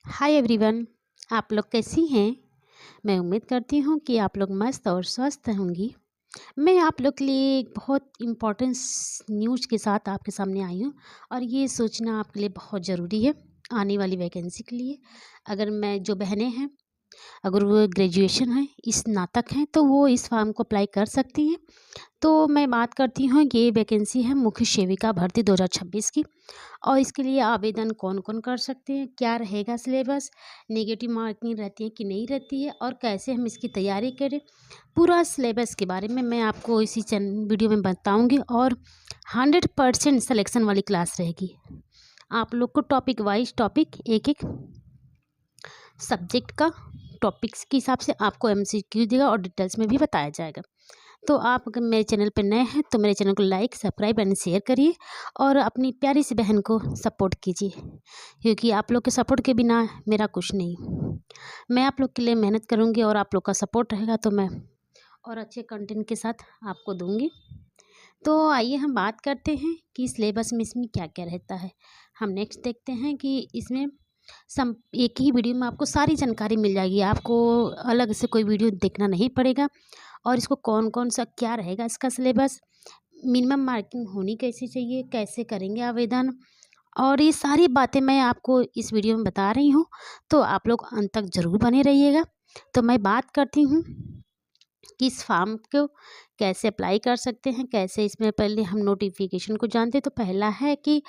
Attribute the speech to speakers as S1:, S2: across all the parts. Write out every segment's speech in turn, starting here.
S1: Hi everyone. आप लोग कैसी हैं? मैं उम्मीद करती हूँ कि आप लोग मस्त और स्वस्थ होंगी। मैं आप लोग के लिए एक बहुत इम्पोर्टेंस न्यूज़ के साथ आपके सामने आई हूँ और ये सोचना आपके लिए बहुत ज़रूरी है आने वाली वैकेंसी के लिए। अगर मैं जो बहनें हैं, अगर वो ग्रेजुएशन है, स्नातक हैं, तो वो इस फॉर्म को अप्लाई कर सकती हैं। तो मैं बात करती हूँ, ये वैकेंसी है मुख्य सेविका भर्ती 2026 की। और इसके लिए आवेदन कौन-कौन कर सकते हैं, क्या रहेगा सिलेबस, नेगेटिव मार्किंग रहती है कि नहीं रहती है और कैसे हम इसकी तैयारी करें, पूरा सिलेबस के बारे में मैं आपको इसी वीडियो में बताऊंगी। और 100% सिलेक्शन वाली क्लास रहेगी। आप लोग को टॉपिक वाइज टॉपिक एक-एक सब्जेक्ट का टॉपिक्स के हिसाब से आपको एमसीक्यू देगा और डिटेल्स में भी बताया जाएगा। तो आप अगर मेरे चैनल पर नए हैं तो मेरे चैनल को लाइक, सब्सक्राइब एंड शेयर करिए और अपनी प्यारी सी बहन को सपोर्ट कीजिए, क्योंकि आप लोग के सपोर्ट के बिना मेरा कुछ नहीं। मैं आप लोग के लिए मेहनत करूँगी और आप लोग का सपोर्ट रहेगा तो मैं और अच्छे कंटेंट के साथ आपको दूँगी। तो आइए हम बात करते हैं कि सिलेबस में इसमें क्या-क्या रहता है। हम नेक्स्ट देखते हैं कि इसमें एक ही वीडियो में आपको सारी जानकारी मिल जाएगी। आपको अलग से कोई वीडियो देखना नहीं पड़ेगा। और इसको कौन-कौन सा क्या रहेगा इसका सिलेबस, मिनिमम मार्किंग होनी कैसी चाहिए, कैसे करेंगे आवेदन, और ये सारी बातें मैं आपको इस वीडियो में बता रही हूँ। तो आप लोग अंत तक ज़रूर बने रहिएगा। तो मैं बात करती हूँ कि इस फॉर्म को कैसे अप्लाई कर सकते हैं, कैसे इसमें पहले हम नोटिफिकेशन को जानते हैं। तो पहला है कि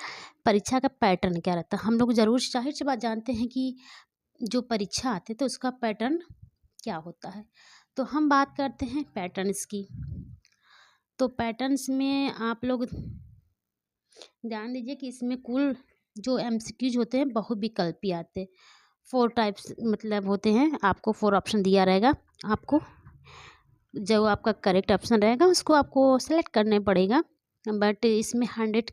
S1: परीक्षा का पैटर्न क्या रहता है। हम लोग ज़रूर ज़ाहिर-सी बात जानते हैं कि जो परीक्षा आती है तो उसका पैटर्न क्या होता है। तो हम बात करते हैं पैटर्न्स की। तो पैटर्न्स में आप लोग ध्यान दीजिए कि इसमें कुल जो एमसीक्यूज होते हैं बहुविकल्पी आते हैं। 4 टाइप्स मतलब होते हैं। आपको 4 ऑप्शन दिया रहेगा। आपको जो आपका करेक्ट ऑप्शन रहेगा उसको आपको सेलेक्ट करना पड़ेगा। बट इसमें 100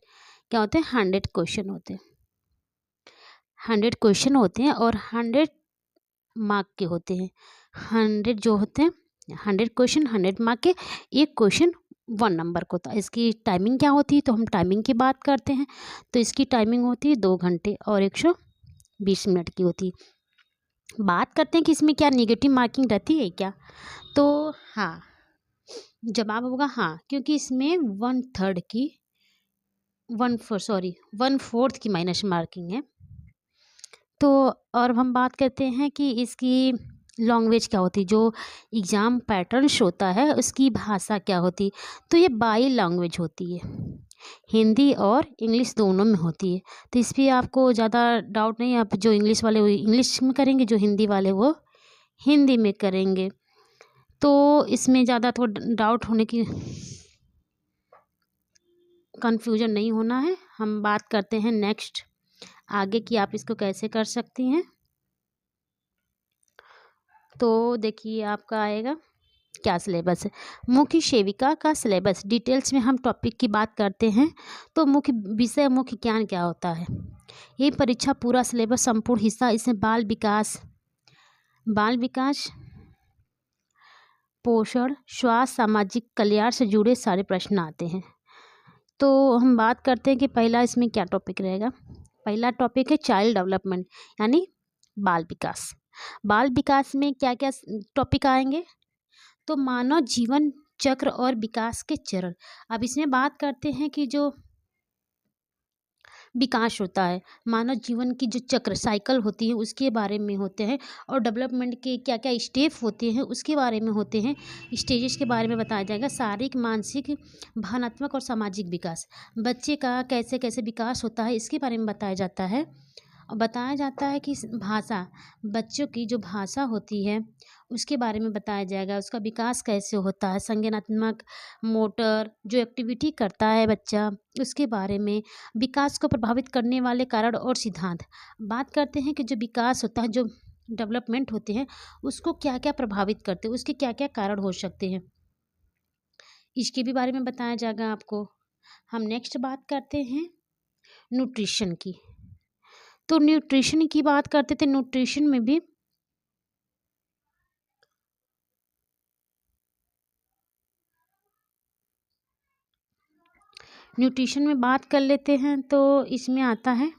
S1: क्या होते हैं, 100 क्वेश्चन होते हैं। 100 क्वेश्चन होते हैं और 100 मार्क के होते हैं। 100 जो होते हैं, 100 क्वेश्चन 100 मार्क के। एक क्वेश्चन 1 नंबर का होता है। इसकी टाइमिंग क्या होती है, तो हम टाइमिंग की बात करते हैं। तो इसकी टाइमिंग होती है 2 घंटे और 120 मिनट की होती है। बात करते हैं कि इसमें क्या नेगेटिव मार्किंग रहती है क्या, तो हाँ, जवाब होगा हाँ, क्योंकि इसमें 1/3 की 1/4 की माइनस मार्किंग है। तो और हम बात करते हैं कि इसकी लैंग्वेज क्या होती है, जो एग्ज़ाम पैटर्न्स होता है उसकी भाषा क्या होती है। तो ये बाई लैंग्वेज होती है, हिंदी और इंग्लिश दोनों में होती है। तो इस पर आपको ज़्यादा डाउट नहीं है। आप जो इंग्लिश वाले वो इंग्लिश में करेंगे, जो हिंदी वाले वो हिंदी में करेंगे। तो इसमें ज़्यादा थोड़ा डाउट होने की कन्फ्यूजन नहीं होना है। हम बात करते हैं नेक्स्ट आगे कि आप इसको कैसे कर सकती हैं। तो देखिए आपका आएगा क्या सिलेबस है। मुख्य सेविका का सिलेबस डिटेल्स में हम टॉपिक की बात करते हैं। तो मुख्य विषय मुख्य ज्ञान क्या होता है। ये परीक्षा पूरा सिलेबस संपूर्ण हिस्सा। इसमें बाल विकास पोषण, स्वास्थ्य, सामाजिक कल्याण से जुड़े सारे प्रश्न आते हैं। तो हम बात करते हैं कि पहला इसमें क्या टॉपिक रहेगा। पहला टॉपिक है चाइल्ड डेवलपमेंट, यानी बाल विकास। बाल विकास में क्या क्या टॉपिक आएंगे, तो मानव जीवन चक्र और विकास के चरण। अब इसमें बात करते हैं कि जो विकास होता है, मानव जीवन की जो चक्र साइकिल होती है उसके बारे में होते हैं। और डेवलपमेंट के क्या क्या स्टेप होते हैं उसके बारे में होते हैं। स्टेजेस के बारे में बताया जाएगा। शारीरिक, मानसिक, भावनात्मक और सामाजिक विकास, बच्चे का कैसे कैसे विकास होता है इसके बारे में बताया जाता है। और बताया जाता है कि भाषा, बच्चों की जो भाषा होती है उसके बारे में बताया जाएगा। उसका विकास कैसे होता है, संज्ञानात्मक, मोटर जो एक्टिविटी करता है बच्चा, उसके बारे में। विकास को प्रभावित करने वाले कारण और सिद्धांत। बात करते हैं कि जो विकास होता है, जो डेवलपमेंट होते हैं, उसको क्या क्या प्रभावित करते हैं, उसके क्या क्या कारण हो सकते हैं, इसके भी बारे में बताया जाएगा आपको। हम नेक्स्ट बात करते हैं न्यूट्रिशन की। तो न्यूट्रिशन की बात करते थे। न्यूट्रिशन में बात कर लेते हैं। तो इसमें आता है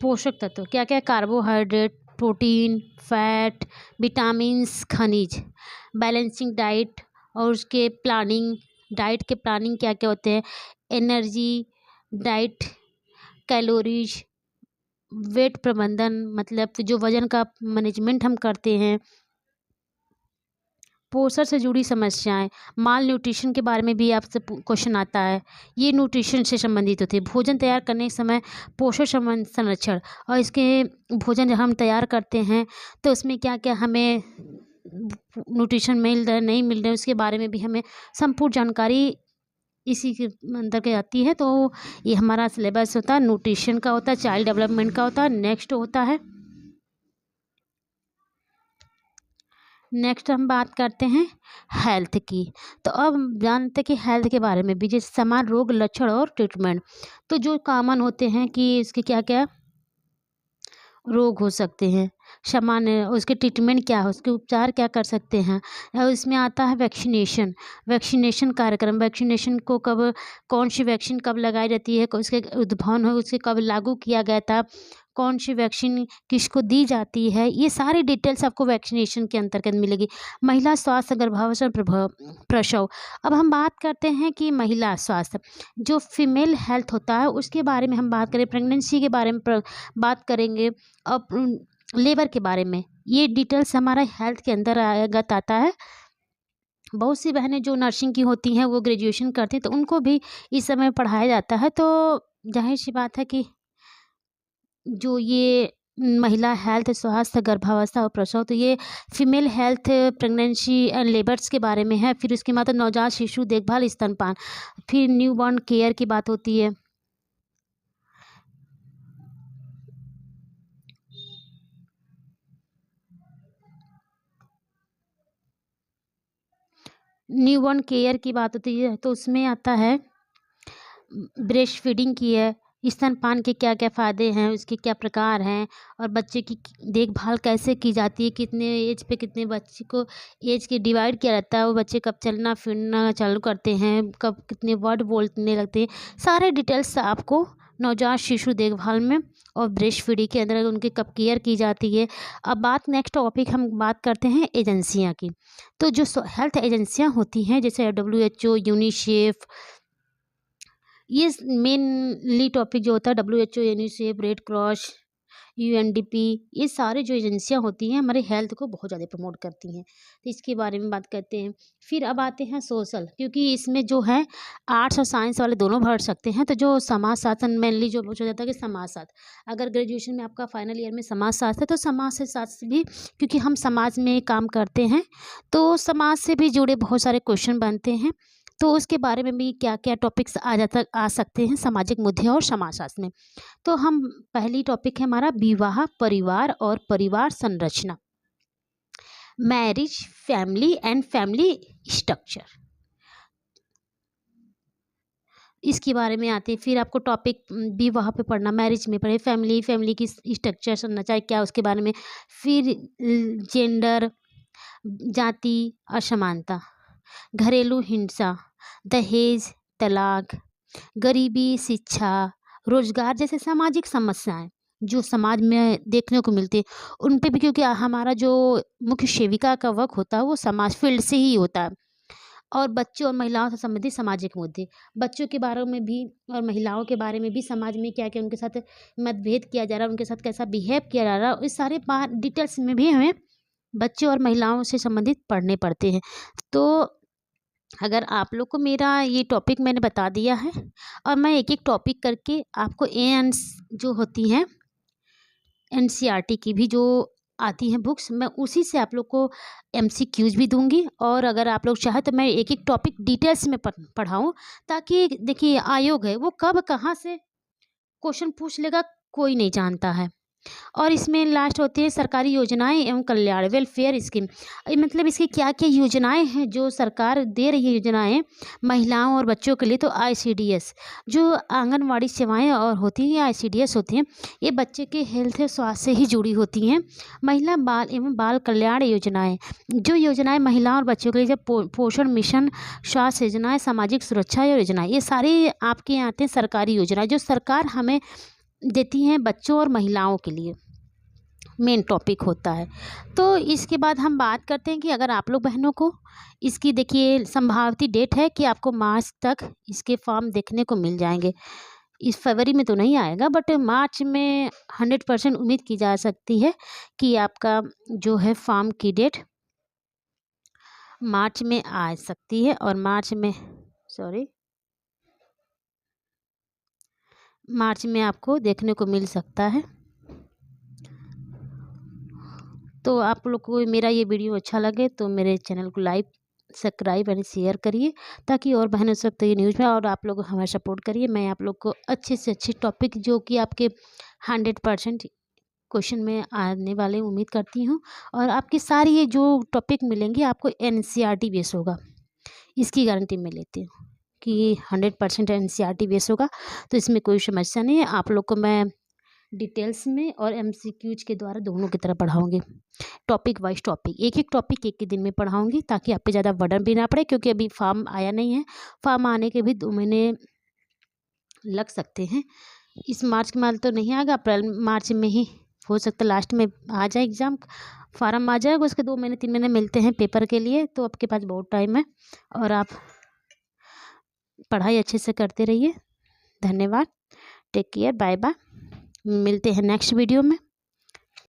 S1: पोषक तत्व क्या क्या? कार्बोहाइड्रेट, प्रोटीन, फैट, विटामिन्स, खनिज। बैलेंसिंग डाइट और उसके प्लानिंग, डाइट के प्लानिंग क्या क्या होते हैं? एनर्जी डाइट, कैलोरीज, वेट प्रबंधन मतलब जो वजन का मैनेजमेंट हम करते हैं, पोषण से जुड़ी समस्याएं, माल न्यूट्रिशन के बारे में भी आपसे क्वेश्चन आता है। ये न्यूट्रिशन से संबंधित होते हैं। भोजन तैयार करने के समय पोषण संबंध संरक्षण, और इसके भोजन जब हम तैयार करते हैं तो उसमें क्या क्या हमें न्यूट्रिशन मिल रहा है नहीं मिल रहा है, उसके बारे में भी हमें संपूर्ण जानकारी इसी के अंदर के आती है। तो ये हमारा सिलेबस होता है, न्यूट्रिशन का होता है, चाइल्ड डेवलपमेंट का होता है। नेक्स्ट हम बात करते हैं हेल्थ की। तो अब जानते हैं कि हेल्थ के बारे में भी, जैसे समान रोग लक्षण और ट्रीटमेंट। तो जो कॉमन होते हैं कि इसके क्या क्या रोग हो सकते हैं, सामान्य उसके ट्रीटमेंट क्या है, उसके उपचार क्या कर सकते हैं। और इसमें आता है वैक्सीनेशन कार्यक्रम। वैक्सीनेशन को कब, कौन सी वैक्सीन कब लगाई जाती है, उसके उद्भावन हो, उसके कब लागू किया गया था, कौन सी वैक्सीन किसको दी जाती है, ये सारी डिटेल्स आपको वैक्सीनेशन के अंतर्गत मिलेगी। महिला स्वास्थ्य, गर्भावस्था, प्रसव। अब हम बात करते हैं कि महिला स्वास्थ्य, जो फीमेल हेल्थ होता है उसके बारे में हम बात करें, प्रेगनेंसी के बारे में बात करेंगे, और लेबर के बारे में। ये डिटेल्स हमारा हेल्थ के अंदर आगत आता है। बहुत सी बहनें जो नर्सिंग की होती हैं वो ग्रेजुएशन करती हैं, तो उनको भी इस समय पढ़ाया जाता है। तो जाहिर सी बात है कि जो ये महिला हेल्थ, स्वास्थ्य, गर्भावस्था और प्रसव, तो ये female health, pregnancy and labours के बारे में है। फिर उसके बाद नवजात शिशु देखभाल, स्तनपान, फिर न्यूबॉर्न केयर की बात होती है। न्यूबॉर्न केयर की बात होती है तो उसमें आता है ब्रेस्ट फीडिंग की है, स्तनपान के क्या क्या फ़ायदे हैं, उसके क्या प्रकार हैं, और बच्चे की देखभाल कैसे की जाती है, कितने एज पे कितने बच्चे को एज के डिवाइड किया रहता है, वो बच्चे कब चलना फिरना चालू करते हैं, कब कितने वर्ड बोलने लगते हैं, सारे डिटेल्स आपको नवजात शिशु देखभाल में और ब्रेस्ट फीडिंग के अंदर उनकी कब केयर की जाती है। अब बात नेक्स्ट टॉपिक हम बात करते हैं एजेंसियाँ की। तो जो हेल्थ एजेंसियाँ होती हैं जैसे WHO, यूनिसेफ, ये मेनली टॉपिक जो होता है WHO, UNICEF, red cross, UNDP, ये सारे जो एजेंसियाँ होती हैं हमारे हेल्थ को बहुत ज़्यादा प्रमोट करती हैं, तो इसके बारे में बात करते हैं। फिर अब आते हैं सोशल, क्योंकि इसमें जो है आर्ट्स और साइंस वाले दोनों भर सकते हैं। तो जो समाज शास्त्र मेनली जो पूछा जाता है कि समाज शास्त्र, अगर ग्रेजुएशन में आपका फाइनल ईयर में समाज शास्त्र है तो समाज से शास्त्र भी, क्योंकि हम समाज में काम करते हैं तो समाज से भी जुड़े बहुत सारे क्वेश्चन बनते हैं। तो उसके बारे में भी क्या क्या टॉपिक्स आ सकते हैं सामाजिक मुद्दे और समाजशास्त्र में। तो हम पहली टॉपिक है हमारा विवाह, परिवार और परिवार संरचना, marriage, family and family structure, इसके बारे में आते हैं। फिर आपको टॉपिक विवाह पे पढ़ना, मैरिज में पढ़े, फैमिली की स्ट्रक्चर संरचना क्या उसके बारे में। फिर जेंडर, जाति, असमानता, घरेलू हिंसा, दहेज, तलाक, गरीबी, शिक्षा, रोजगार जैसे सामाजिक समस्याएं जो समाज में देखने को मिलती है उन पे भी, क्योंकि हमारा जो मुख्य सेविका का वर्क होता है वो समाज फील्ड से ही होता है। और बच्चों और महिलाओं से संबंधित सामाजिक मुद्दे, बच्चों के बारे में भी और महिलाओं के बारे में भी, समाज में क्या क्या उनके साथ मतभेद किया जा रहा है, उनके साथ कैसा बिहेव किया जा रहा है, इस सारे डिटेल्स में भी हमें बच्चों और महिलाओं से संबंधित पढ़ने पड़ते हैं। तो अगर आप लोग को मेरा ये टॉपिक मैंने बता दिया है, और मैं एक एक टॉपिक करके आपको जो होती हैं NCERT की भी जो आती हैं बुक्स, मैं उसी से आप लोग को MCQs भी दूंगी। और अगर आप लोग चाहे तो मैं एक एक टॉपिक डिटेल्स में पढ़ाऊँ, ताकि देखिए आयोग है वो कब कहाँ से क्वेश्चन पूछ लेगा कोई नहीं जानता है। और इसमें लास्ट होती है सरकारी योजनाएं एवं कल्याण, वेलफेयर स्कीम। मतलब इसकी क्या क्या योजनाएं हैं जो सरकार दे रही है योजनाएं महिलाओं और बच्चों के लिए। तो ICDS जो आंगनवाड़ी सेवाएं और होती हैं, ICDS होती हैं, ये बच्चे के हेल्थ स्वास्थ्य से ही जुड़ी होती हैं। महिला बाल एवं बाल कल्याण योजनाएँ, जो योजनाएँ महिलाओं और बच्चों के लिए, जब पोषण मिशन, स्वास्थ्य योजनाएँ, सामाजिक सुरक्षा योजनाएँ, ये सारी आपके यहाँ आते हैं सरकारी योजनाएँ जो सरकार हमें देती हैं बच्चों और महिलाओं के लिए, मेन टॉपिक होता है। तो इसके बाद हम बात करते हैं कि अगर आप लोग बहनों को इसकी देखिए संभावित डेट है कि आपको मार्च तक इसके फॉर्म देखने को मिल जाएंगे। इस फरवरी में तो नहीं आएगा, बट मार्च में 100% उम्मीद की जा सकती है कि आपका जो है फॉर्म की डेट मार्च में आ सकती है। और मार्च में आपको देखने को मिल सकता है। तो आप लोग को मेरा ये वीडियो अच्छा लगे तो मेरे चैनल को लाइक सब्सक्राइब एंड शेयर करिए, ताकि और बहनों सब तक ये न्यूज़ में, और आप लोग हमारा सपोर्ट करिए। मैं आप लोग को अच्छे से अच्छे टॉपिक जो कि आपके 100% क्वेश्चन में आने वाले उम्मीद करती हूँ। और आपकी सारी ये जो टॉपिक मिलेंगे आपको NCERT बेस होगा, इसकी गारंटी मैं लेती हूँ कि 100% NCERT बेस होगा। तो इसमें कोई समस्या नहीं है। आप लोग को मैं डिटेल्स में और MCQs के द्वारा दोनों की तरह पढ़ाऊँगी, टॉपिक वाइज टॉपिक, एक एक टॉपिक एक ही दिन में पढ़ाऊँगी, ताकि आप पे ज़्यादा बर्डन भी ना पड़े। क्योंकि अभी फॉर्म आया नहीं है, फॉर्म आने के भी 2 महीने लग सकते हैं। इस मार्च के माल तो नहीं आएगा, अप्रैल मार्च में ही हो सकता है लास्ट में आ जाए एग्ज़ाम, फॉर्म आ जाएगा। उसके 2 महीने 3 महीने मिलते हैं पेपर के लिए, तो आपके पास बहुत टाइम है और आप पढ़ाई अच्छे से करते रहिए। धन्यवाद, टेक केयर, बाय बाय। मिलते हैं नेक्स्ट वीडियो में।